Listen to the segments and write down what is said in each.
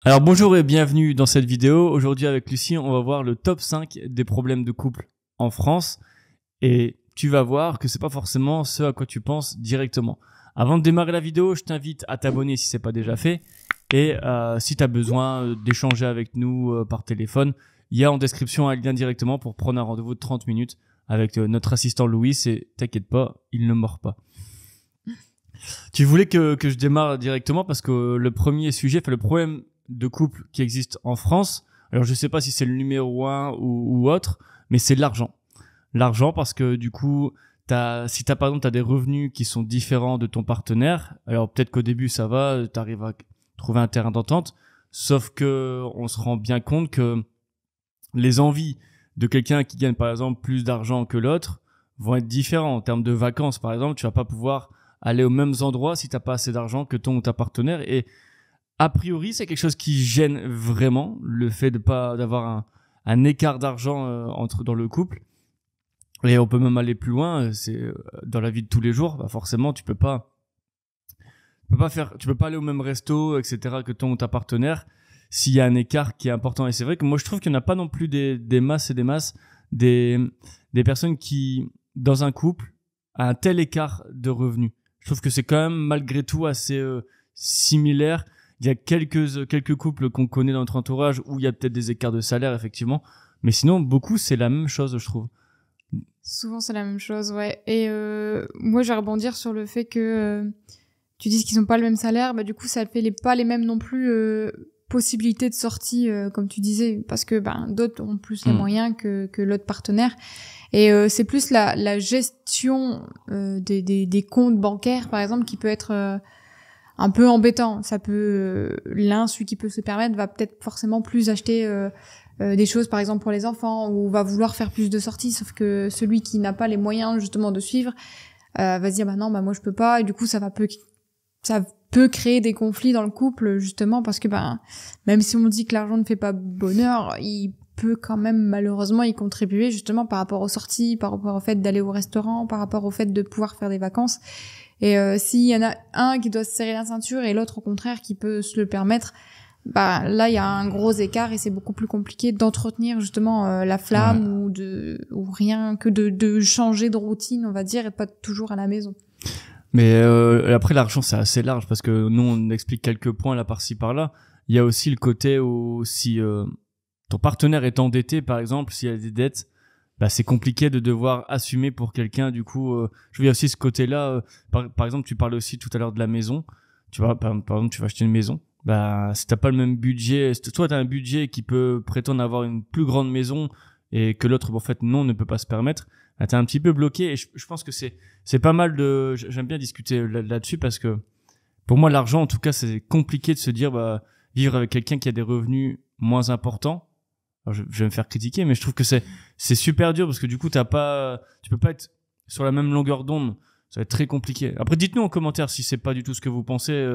Alors bonjour et bienvenue dans cette vidéo. Aujourd'hui avec Lucie, on va voir le top 5 des problèmes de couple en France. Et tu vas voir que c'est pas forcément ce à quoi tu penses directement. Avant de démarrer la vidéo, je t'invite à t'abonner si c'est pas déjà fait. Et si tu as besoin d'échanger avec nous par téléphone, il y a en description un lien directement pour prendre un rendez-vous de 30 minutes avec notre assistant Louis. Et t'inquiète pas, il ne mord pas. Tu voulais que je démarre directement parce que le premier sujet, le problème de couple qui existe en France, alors je sais pas si c'est le numéro 1 ou autre, mais c'est l'argent. L'argent parce que du coup, si t'as par exemple t'as des revenus qui sont différents de ton partenaire, alors peut-être qu'au début ça va, t'arrives à trouver un terrain d'entente, sauf que on se rend bien compte que les envies de quelqu'un qui gagne par exemple plus d'argent que l'autre vont être différents. En termes de vacances par exemple, tu vas pas pouvoir aller aux mêmes endroits si t'as pas assez d'argent que ton ou ta partenaire. Et a priori, c'est quelque chose qui gêne vraiment, le fait de pas d'avoir un écart d'argent dans le couple. Et on peut même aller plus loin, c'est dans la vie de tous les jours, bah forcément tu peux pas aller au même resto, etc. que ton ou ta partenaire s'il y a un écart qui est important. Et c'est vrai que moi je trouve qu'il n'y en a pas non plus des masses et des masses des personnes qui dans un couple a un tel écart de revenus. Je trouve que c'est quand même malgré tout assez similaire. Il y a quelques couples qu'on connaît dans notre entourage où il y a peut-être des écarts de salaire, effectivement. Mais sinon, beaucoup, c'est la même chose, je trouve. Souvent, c'est la même chose, ouais. Et moi, je vais rebondir sur le fait que tu dises qu'ils n'ont pas le même salaire. Bah, du coup, ça fait pas les mêmes non plus possibilités de sortie, comme tu disais. Parce que d'autres ont plus les moyens que l'autre partenaire. Et c'est plus la gestion des comptes bancaires, par exemple, qui peut être un peu embêtant. Ça peut celui qui peut se permettre va peut-être forcément plus acheter des choses par exemple pour les enfants ou va vouloir faire plus de sorties, sauf que celui qui n'a pas les moyens justement de suivre va se dire non, moi je peux pas, et du coup ça peut créer des conflits dans le couple, justement parce que même si on dit que l'argent ne fait pas bonheur, il peut quand même malheureusement y contribuer, justement par rapport aux sorties, par rapport au fait d'aller au restaurant, par rapport au fait de pouvoir faire des vacances. Et s'il y en a un qui doit se serrer la ceinture et l'autre au contraire qui peut se le permettre, là il y a un gros écart et c'est beaucoup plus compliqué d'entretenir justement la flamme, ou rien que de changer de routine, on va dire, et de pas toujours à la maison. Mais après l'argent c'est assez large parce que nous on explique quelques points là par-ci par-là. Il y a aussi le côté où si ton partenaire est endetté, par exemple, s'il y a des dettes, c'est compliqué de devoir assumer pour quelqu'un. Du coup, je veux aussi ce côté-là. Par exemple, tu parlais aussi tout à l'heure de la maison. Tu vois, par exemple, tu vas acheter une maison. Si t'as pas le même budget, toi t'as un budget qui peut prétendre avoir une plus grande maison et que l'autre, en fait, non, ne peut pas se permettre. T'es un petit peu bloqué. Et je pense que c'est pas mal j'aime bien discuter là-dessus parce que pour moi, l'argent, en tout cas, c'est compliqué de se dire, vivre avec quelqu'un qui a des revenus moins importants. Alors je vais me faire critiquer, mais je trouve que c'est super dur parce que du coup tu peux pas être sur la même longueur d'onde. Ça va être très compliqué. Après, dites-nous en commentaire si c'est pas du tout ce que vous pensez.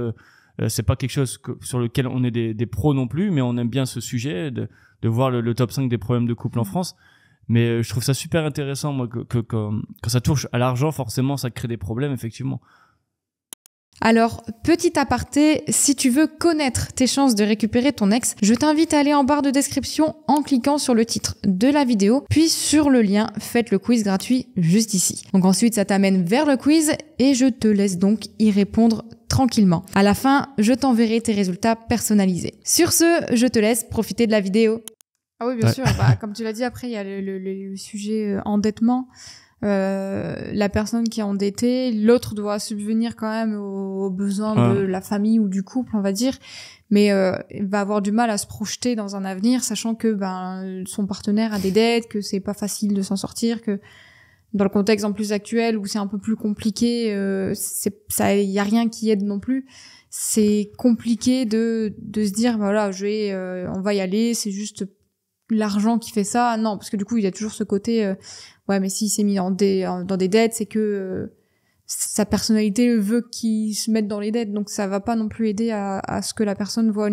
C'est pas quelque chose sur lequel on est des pros non plus, mais on aime bien ce sujet de voir le top 5 des problèmes de couple en France. Mais je trouve ça super intéressant, moi, que quand ça touche à l'argent, forcément, ça crée des problèmes, effectivement. Alors, petit aparté, si tu veux connaître tes chances de récupérer ton ex, je t'invite à aller en barre de description en cliquant sur le titre de la vidéo, puis sur le lien « Faites le quiz gratuit » juste ici. Donc ensuite, ça t'amène vers le quiz et je te laisse donc y répondre tranquillement. À la fin, je t'enverrai tes résultats personnalisés. Sur ce, je te laisse profiter de la vidéo. Ah oui, bien sûr. Comme tu l'as dit, après, il y a le sujet endettement. La personne qui est endettée, l'autre doit subvenir quand même aux besoins de la famille ou du couple, on va dire, mais il va avoir du mal à se projeter dans un avenir, sachant que son partenaire a des dettes, que c'est pas facile de s'en sortir, que dans le contexte en plus actuel où c'est un peu plus compliqué, il y a rien qui aide non plus. C'est compliqué de se dire voilà, on va y aller, c'est juste l'argent qui fait ça. Non, parce que du coup il y a toujours ce côté ouais, mais s'il s'est mis dans des dettes, c'est que sa personnalité veut qu'il se mette dans les dettes, donc ça va pas non plus aider à ce que la personne voit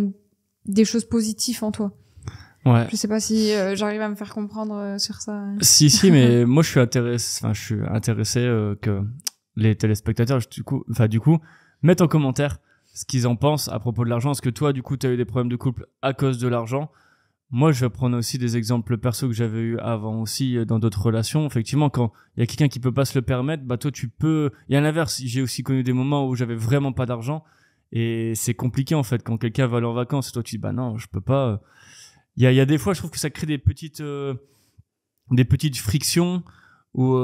des choses positives en toi. Ouais. Je sais pas si j'arrive à me faire comprendre sur ça. Si, mais moi je suis intéressé que les téléspectateurs du coup mettent en commentaire ce qu'ils en pensent à propos de l'argent. Est-ce que toi, du coup, tu as eu des problèmes de couple à cause de l'argent? Moi, je vais prendre aussi des exemples perso que j'avais eu avant aussi dans d'autres relations. Effectivement, quand il y a quelqu'un qui peut pas se le permettre, bah toi, tu peux. Et à l'inverse, j'ai aussi connu des moments où j'avais vraiment pas d'argent et c'est compliqué en fait quand quelqu'un va aller en vacances et toi tu dis bah non, je peux pas. Il y a des fois, je trouve que ça crée des petites frictions où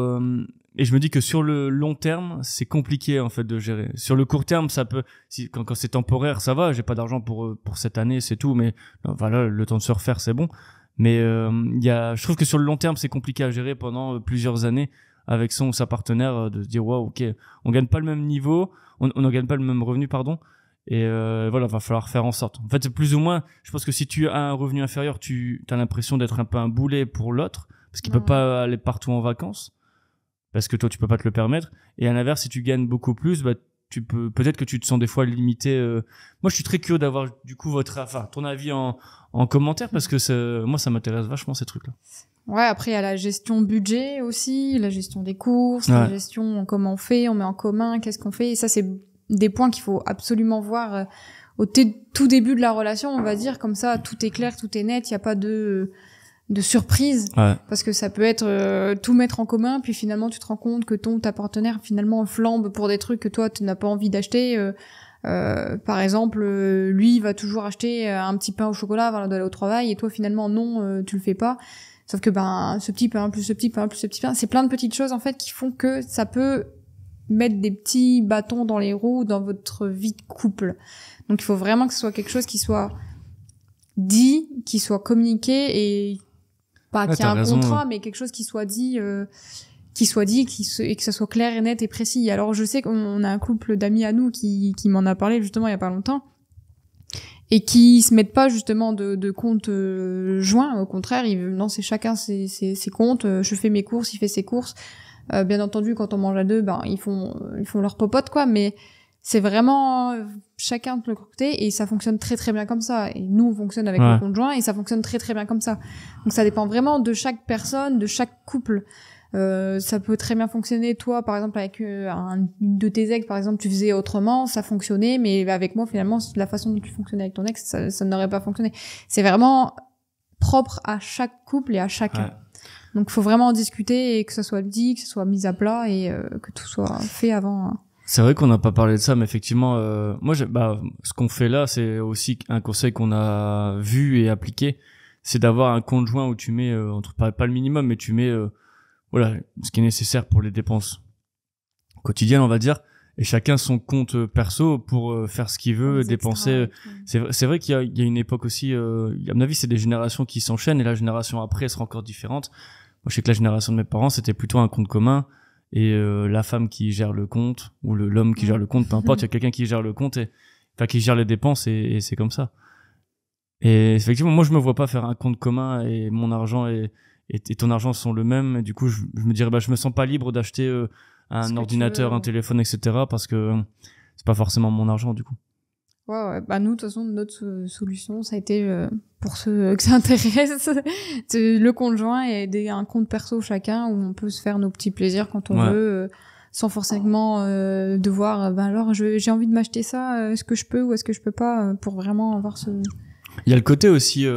et je me dis que sur le long terme, c'est compliqué en fait de gérer. Sur le court terme, ça peut quand c'est temporaire, ça va, j'ai pas d'argent pour cette année, c'est tout, mais voilà, le temps de se refaire, c'est bon. Mais je trouve que sur le long terme, c'est compliqué à gérer pendant plusieurs années avec son ou sa partenaire de se dire waouh, OK, on gagne pas le même niveau, on ne gagne pas le même revenu pardon. Et voilà, va falloir faire en sorte. En fait, c'est plus ou moins, je pense que si tu as un revenu inférieur, tu as l'impression d'être un peu un boulet pour l'autre parce qu'il peut pas aller partout en vacances. Parce que toi tu peux pas te le permettre, et à l'inverse si tu gagnes beaucoup plus, bah tu peux peut-être que tu te sens des fois limité. Moi je suis très curieux d'avoir du coup ton avis en commentaire parce que moi ça m'intéresse vachement ces trucs là. Ouais, après il y a la gestion budget aussi, la gestion des courses, la gestion comment on fait, on met en commun, qu'est-ce qu'on fait, et ça c'est des points qu'il faut absolument voir au tout début de la relation, on va dire, comme ça tout est clair, tout est net, il y a pas de surprise, parce que ça peut être tout mettre en commun, puis finalement tu te rends compte que ta partenaire finalement flambe pour des trucs que toi tu n'as pas envie d'acheter. Par exemple, lui il va toujours acheter un petit pain au chocolat avant d'aller au travail, et toi finalement non, tu le fais pas. Sauf que ce petit pain plus ce petit pain plus ce petit pain, c'est plein de petites choses en fait qui font que ça peut mettre des petits bâtons dans les roues dans votre vie de couple. Donc il faut vraiment que ce soit quelque chose qui soit dit, qui soit communiqué, et pas qu'il y ait un contrat, mais quelque chose qui soit dit, et que ça soit clair et net et précis. Alors je sais qu'on a un couple d'amis à nous qui m'en a parlé justement il y a pas longtemps, et qui se mettent pas justement de compte joint. Au contraire, non, c'est chacun ses comptes. Je fais mes courses, il fait ses courses. Bien entendu, quand on mange à deux, ils font leur popote quoi, mais c'est vraiment chacun de leur côté, et ça fonctionne très très bien comme ça. Et nous, on fonctionne avec le conjoint, et ça fonctionne très très bien comme ça. Donc ça dépend vraiment de chaque personne, de chaque couple. Ça peut très bien fonctionner, toi, par exemple, avec une de tes ex, par exemple, tu faisais autrement, ça fonctionnait, mais avec moi, finalement, la façon dont tu fonctionnais avec ton ex, ça n'aurait pas fonctionné. C'est vraiment propre à chaque couple et à chacun. Donc, faut vraiment en discuter, et que ça soit dit, que ça soit mis à plat, et que tout soit fait avant. C'est vrai qu'on n'a pas parlé de ça, mais effectivement, moi, ce qu'on fait là, c'est aussi un conseil qu'on a vu et appliqué, c'est d'avoir un compte joint où tu mets, pas le minimum, mais tu mets, ce qui est nécessaire pour les dépenses quotidiennes, on va dire, et chacun son compte perso pour faire ce qu'il veut, dépenser. C'est vrai qu'il y a une époque aussi, à mon avis, c'est des générations qui s'enchaînent, et la génération après sera encore différente. Moi, je sais que la génération de mes parents, c'était plutôt un compte commun, et la femme qui gère le compte, ou l'homme qui gère le compte, peu importe, il y a quelqu'un qui gère le compte, qui gère les dépenses, et c'est comme ça. Et effectivement, moi je me vois pas faire un compte commun, et mon argent et ton argent sont le même, et du coup je me dirais je me sens pas libre d'acheter un ordinateur, un téléphone, etc., parce que c'est pas forcément mon argent du coup. Ouais. Nous, de toute façon, notre solution, ça a été, pour ceux que ça intéresse, le compte joint et un compte perso chacun, où on peut se faire nos petits plaisirs quand on veut, sans forcément devoir, alors j'ai envie de m'acheter ça, est-ce que je peux ou est-ce que je peux pas, pour vraiment avoir ce... Il y a le côté aussi,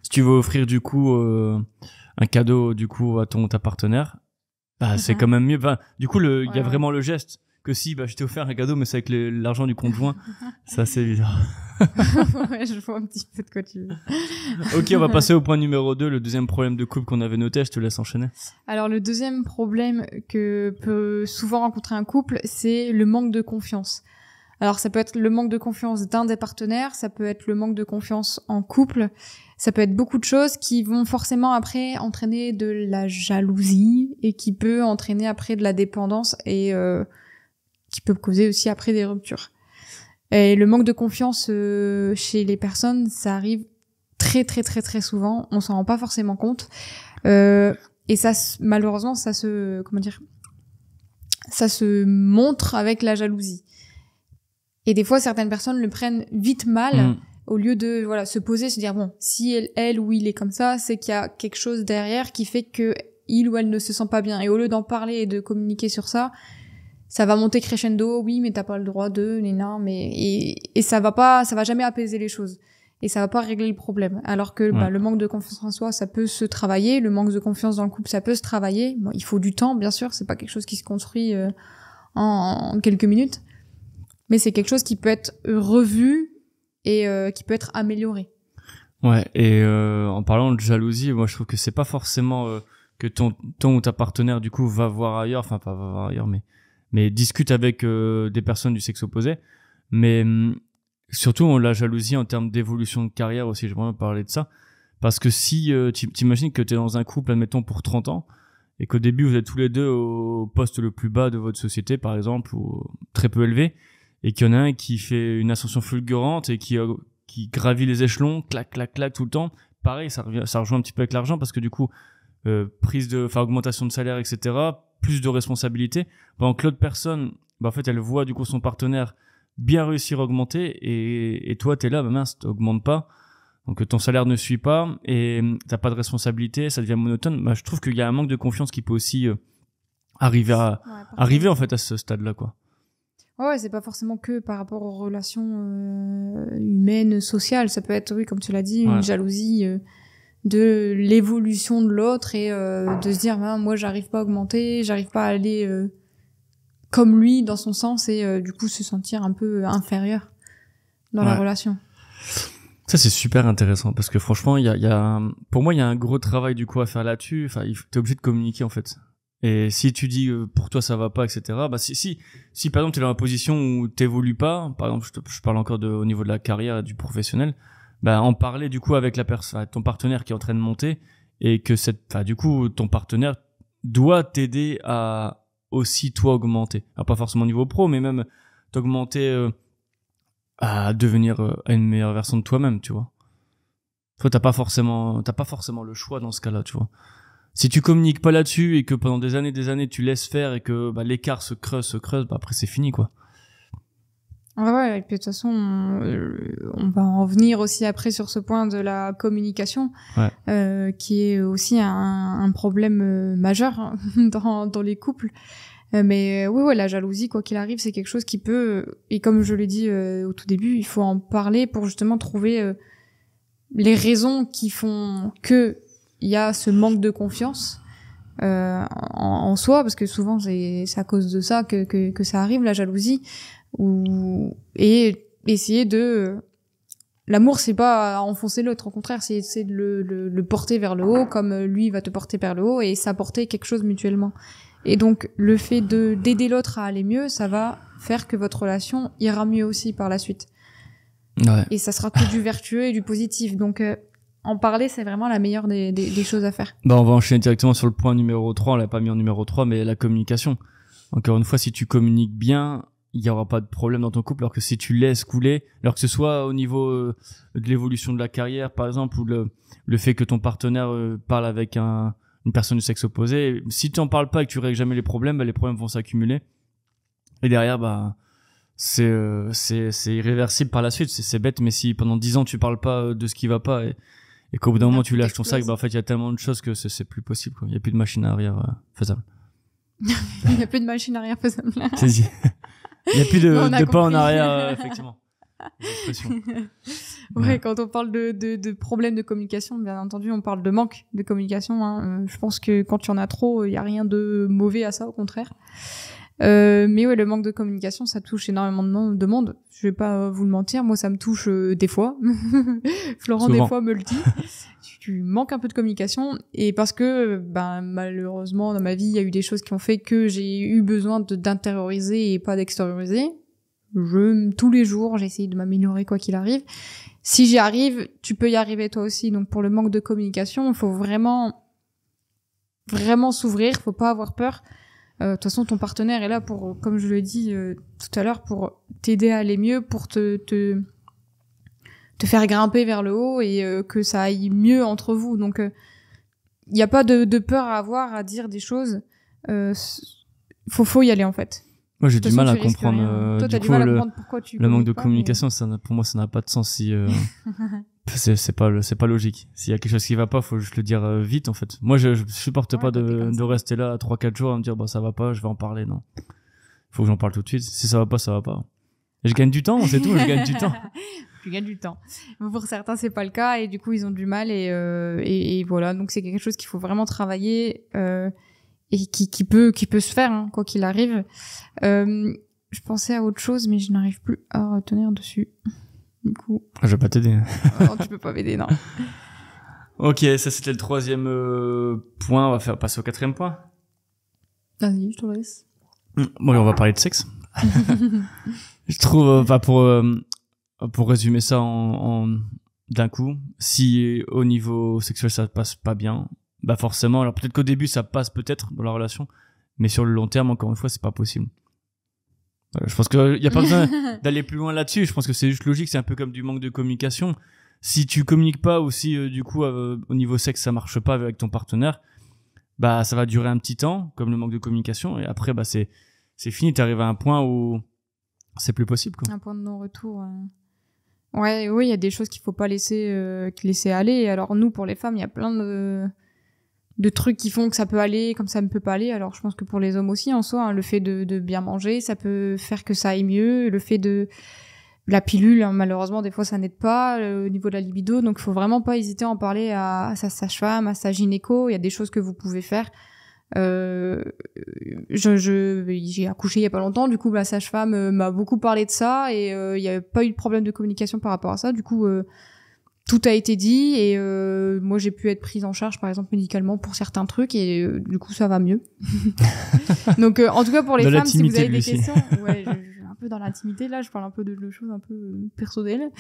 si tu veux offrir du coup un cadeau du coup à ta partenaire, c'est quand même mieux. Du coup, il y a vraiment le geste. Que si je t'ai offert un cadeau, mais c'est avec l'argent du conjoint, ça c'est évident. Ouais, je vois un petit peu de quoi tu veux. Ok, on va passer au point numéro 2, le deuxième problème de couple qu'on avait noté. Je te laisse enchaîner. Alors le deuxième problème que peut souvent rencontrer un couple, c'est le manque de confiance. Alors ça peut être le manque de confiance d'un des partenaires, ça peut être le manque de confiance en couple, ça peut être beaucoup de choses qui vont forcément après entraîner de la jalousie, et qui peut entraîner après de la dépendance, et qui peut causer aussi après des ruptures. Et le manque de confiance chez les personnes, ça arrive très très très très souvent, on s'en rend pas forcément compte, et ça malheureusement ça se montre avec la jalousie. Et des fois certaines personnes le prennent vite mal, au lieu de se poser, se dire bon, si elle ou il est comme ça, c'est qu'il y a quelque chose derrière qui fait que il ou elle ne se sent pas bien, et au lieu d'en parler et de communiquer sur ça, ça va monter crescendo, oui, mais t'as pas le droit de, mais et ça va jamais apaiser les choses. Et ça va pas régler le problème. Alors que le manque de confiance en soi, ça peut se travailler. Le manque de confiance dans le couple, ça peut se travailler. Bon, il faut du temps, bien sûr. C'est pas quelque chose qui se construit en quelques minutes. Mais c'est quelque chose qui peut être revu et qui peut être amélioré. Ouais, et en parlant de jalousie, moi je trouve que c'est pas forcément que ton ou ta partenaire du coup va voir ailleurs, enfin pas va voir ailleurs, mais discute avec des personnes du sexe opposé. Mais surtout la jalousie en termes d'évolution de carrière aussi, j'aimerais parler de ça. Parce que si t'imagines que t'es dans un couple, admettons, pour 30 ans, et qu'au début vous êtes tous les deux au poste le plus bas de votre société, par exemple, ou très peu élevé, et qu'il y en a un qui fait une ascension fulgurante et qui gravit les échelons, clac, clac, clac, tout le temps. Pareil, ça rejoint un petit peu avec l'argent, parce que du coup, augmentation de salaire, etc., plus de responsabilités, pendant que l'autre personne, en fait, elle voit du coup son partenaire bien réussir à augmenter, et toi t'es là, mince, t'augmentes pas, donc ton salaire ne suit pas et t'as pas de responsabilité, ça devient monotone. Je trouve qu'il y a un manque de confiance qui peut aussi arriver en fait à ce stade là, quoi. Ouais, c'est pas forcément que par rapport aux relations humaines, sociales, ça peut être, oui, comme tu l'as dit, une jalousie de l'évolution de l'autre et de se dire moi j'arrive pas à augmenter, j'arrive pas à aller comme lui dans son sens, et du coup se sentir un peu inférieur dans la relation. Ça c'est super intéressant, parce que franchement pour moi il y a un gros travail du coup à faire là-dessus. Enfin, t'es obligé de communiquer en fait. Et si tu dis pour toi ça va pas, etc., si par exemple t'es dans la position où t'évolues pas, par exemple je parle encore au niveau de la carrière et du professionnel, en parler du coup avec ton partenaire qui est en train de monter, et que du coup ton partenaire doit t'aider à aussi toi augmenter. Alors pas forcément au niveau pro, mais même t'augmenter à devenir à une meilleure version de toi-même, tu vois. Toi t'as pas forcément le choix dans ce cas-là, tu vois. Si tu communiques pas là-dessus et que pendant des années tu laisses faire et que l'écart se creuse, après c'est fini, quoi. Ouais, et puis de toute façon, on va en venir aussi après sur ce point de la communication, qui est aussi un problème majeur dans les couples. Mais ouais, la jalousie, quoi qu'il arrive, c'est quelque chose qui peut, et comme je l'ai dit au tout début, il faut en parler pour justement trouver les raisons qui font que il y a ce manque de confiance en soi, parce que souvent c'est à cause de ça que ça arrive, la jalousie. Et essayer l'amour, c'est pas enfoncer l'autre, au contraire, c'est de le porter vers le haut, comme lui va te porter vers le haut, et s'apporter quelque chose mutuellement. Et donc le fait d'aider l'autre à aller mieux, ça va faire que votre relation ira mieux aussi par la suite. Et ça sera que du vertueux et du positif. Donc en parler, c'est vraiment la meilleure des choses à faire. On va enchaîner directement sur le point numéro 3, on l'a pas mis en numéro 3, mais la communication. Encore une fois, si tu communiques bien, il y aura pas de problème dans ton couple, alors que si tu laisses couler, alors que ce soit au niveau de l'évolution de la carrière par exemple, ou le fait que ton partenaire parle avec une personne du sexe opposé, si tu en parles pas et que tu règles jamais les problèmes, les problèmes vont s'accumuler, et derrière c'est irréversible par la suite. C'est bête, mais si pendant 10 ans tu parles pas de ce qui va pas, et qu'au bout d'un moment tu lâches ton sac, en fait il y a tellement de choses que c'est plus possible, quoi. Il y a plus de machine à arrière faisable. Il y a plus de machine arrière faisable. Il y a plus de pas en arrière, effectivement. Quand on parle de problèmes de communication, bien entendu, on parle de manque de communication, hein. Je pense que quand il y en a trop, il y a rien de mauvais à ça, au contraire. Mais ouais, le manque de communication, ça touche énormément de monde. Je vais pas vous le mentir, moi ça me touche des fois. Florent souvent. Des fois me le dit. Tu manques un peu de communication, et parce que malheureusement dans ma vie il y a eu des choses qui ont fait que j'ai eu besoin d'intérioriser et pas d'extérioriser. Tous les jours j'essaye de m'améliorer quoi qu'il arrive. Si j'y arrive, tu peux y arriver toi aussi. Donc pour le manque de communication, il faut vraiment s'ouvrir, faut pas avoir peur. De toute façon, ton partenaire est là pour, comme je l'ai dit tout à l'heure, pour t'aider à aller mieux, pour te faire grimper vers le haut, et que ça aille mieux entre vous. Donc, il n'y a pas de peur à avoir à dire des choses. Faut y aller, en fait. Moi, j'ai du mal à comprendre. Toi, t'as du mal à comprendre pourquoi tu le manque de communication, pour moi, ça n'a pas de sens. Si c'est pas logique. S'il y a quelque chose qui va pas, faut juste le dire vite, en fait. Moi, je supporte pas de rester là 3-4 jours à me dire ça va pas, je vais en parler. Non, faut que j'en parle tout de suite. Si ça va pas, ça va pas. Et je gagne du temps, c'est tout, je gagne du temps. Tu gagnes du temps. Pour certains, c'est pas le cas et du coup, ils ont du mal et voilà. Donc, c'est quelque chose qu'il faut vraiment travailler et qui peut se faire, hein, quoi qu'il arrive. Je pensais à autre chose, mais je n'arrive plus à retenir dessus. Du coup. Je vais pas t'aider. Non, tu peux pas m'aider, non. Ok, ça c'était le 3e point. On va passer au 4e point. Vas-y, je te laisse. Bon, on va parler de sexe. Je trouve, pour résumer ça en d'un coup, si au niveau sexuel ça passe pas bien, bah forcément, alors peut-être qu'au début ça passe peut-être dans la relation, mais sur le long terme, encore une fois, c'est pas possible. Je pense qu'il y a pas besoin d'aller plus loin là-dessus. Je pense que c'est juste logique. C'est un peu comme du manque de communication. Si tu communiques pas ou si du coup au niveau sexe ça marche pas avec ton partenaire, bah ça va durer un petit temps, comme le manque de communication, et après bah c'est fini. T'arrives à un point où c'est plus possible, quoi. Un point de non-retour. Ouais, oui, il y a des choses qu'il faut pas laisser aller. Alors nous, pour les femmes, il y a plein de trucs qui font que ça peut aller, comme ça ne peut pas aller. Alors je pense que pour les hommes aussi, en soi, hein, le fait de bien manger, ça peut faire que ça aille mieux. Le fait de la pilule, hein, malheureusement, des fois, ça n'aide pas au niveau de la libido. Donc il faut vraiment pas hésiter à en parler à sa sage-femme, à sa gynéco. Il y a des choses que vous pouvez faire. J'ai accouché il y a pas longtemps, du coup la sage-femme m'a beaucoup parlé de ça et il y a pas eu de problème de communication par rapport à ça. Du coup tout a été dit et moi j'ai pu être prise en charge par exemple médicalement pour certains trucs et du coup ça va mieux. Donc en tout cas pour les femmes, si vous avez des questions, ouais, je un peu dans l'intimité là, je parle un peu de choses un peu personnelles,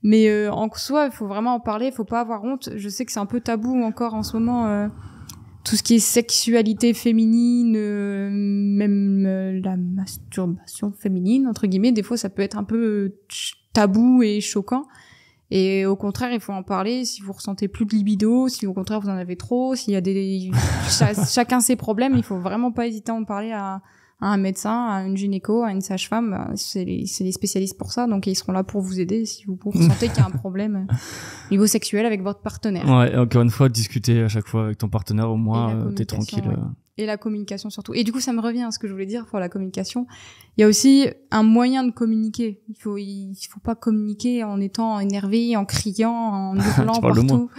mais en soi il faut vraiment en parler, il faut pas avoir honte. Je sais que c'est un peu tabou encore en ce moment. Tout ce qui est sexualité féminine, même la masturbation féminine, entre guillemets, des fois ça peut être un peu tabou et choquant. Et au contraire, il faut en parler si vous ressentez plus de libido, si au contraire vous en avez trop, s'il y a chacun ses problèmes, il faut vraiment pas hésiter à en parler à un médecin, à une gynéco, à une sage-femme. C'est les spécialistes pour ça, donc ils seront là pour vous aider si vous ressentez qu'il y a un problème au niveau sexuel avec votre partenaire. Ouais, encore une fois, discuter à chaque fois avec ton partenaire, au moins t'es tranquille. Ouais. Et la communication surtout. Et du coup, ça me revient à ce que je voulais dire pour la communication. Il y a aussi un moyen de communiquer. Il faut pas communiquer en étant énervé, en criant, en hurlant partout.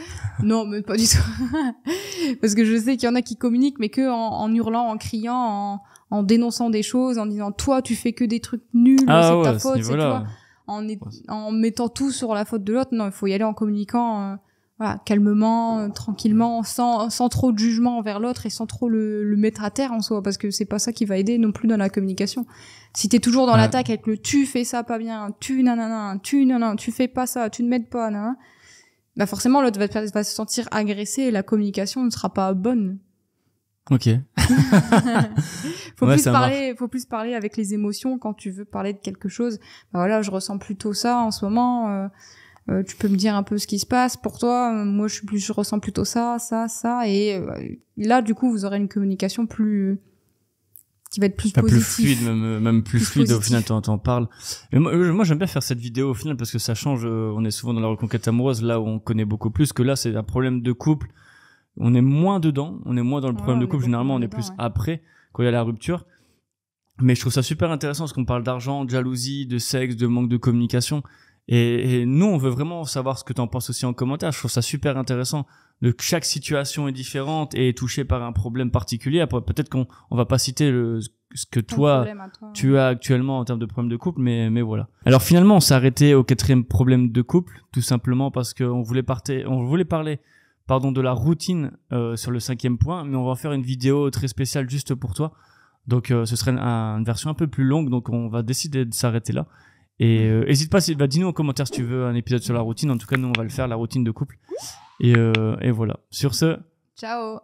Non, mais pas du tout. Parce que je sais qu'il y en a qui communiquent, mais que en hurlant, en criant, en dénonçant des choses, en disant toi tu fais que des trucs nuls, c'est ta faute, c'est toi, en mettant tout sur la faute de l'autre. Non, il faut y aller en communiquant voilà, calmement, tranquillement, sans trop de jugement envers l'autre et sans trop le mettre à terre en soi, parce que c'est pas ça qui va aider non plus dans la communication. Si t'es toujours dans l'attaque avec le tu fais ça pas bien, tu nanana, tu fais pas ça, tu ne m'aides pas, nanana, bah forcément l'autre va se sentir agressé et la communication ne sera pas bonne. Ok. Faut plus parler avec les émotions quand tu veux parler de quelque chose. Bah voilà, je ressens plutôt ça en ce moment. Tu peux me dire un peu ce qui se passe pour toi. Moi, je ressens plutôt ça. Et là, du coup, vous aurez une communication qui va être plus positive. Plus fluide, même plus fluide. Au final, t'en parles. Mais moi, j'aime bien faire cette vidéo au final parce que ça change. On est souvent dans la reconquête amoureuse, là où on connaît beaucoup plus. Que là, c'est un problème de couple. On est moins dedans, on est moins dans le problème de couple. Généralement, on est plus après, quand il y a la rupture. Mais je trouve ça super intéressant parce qu'on parle d'argent, de jalousie, de sexe, de manque de communication. Et nous, on veut vraiment savoir ce que t'en penses aussi en commentaire. Je trouve ça super intéressant. Chaque situation est différente et est touchée par un problème particulier. Après, peut-être qu'on va pas citer ce que toi, tu as actuellement en termes de problème de couple, mais voilà. Alors finalement, on s'est arrêté au 4e problème de couple, tout simplement parce qu'on voulait parler de la routine sur le 5e point, mais on va faire une vidéo très spéciale juste pour toi. Donc ce serait une version un peu plus longue, donc on va décider de s'arrêter là. Et hésite pas, dis-nous en commentaire si tu veux un épisode sur la routine. En tout cas, nous on va le faire, la routine de couple. Et voilà. Sur ce, ciao.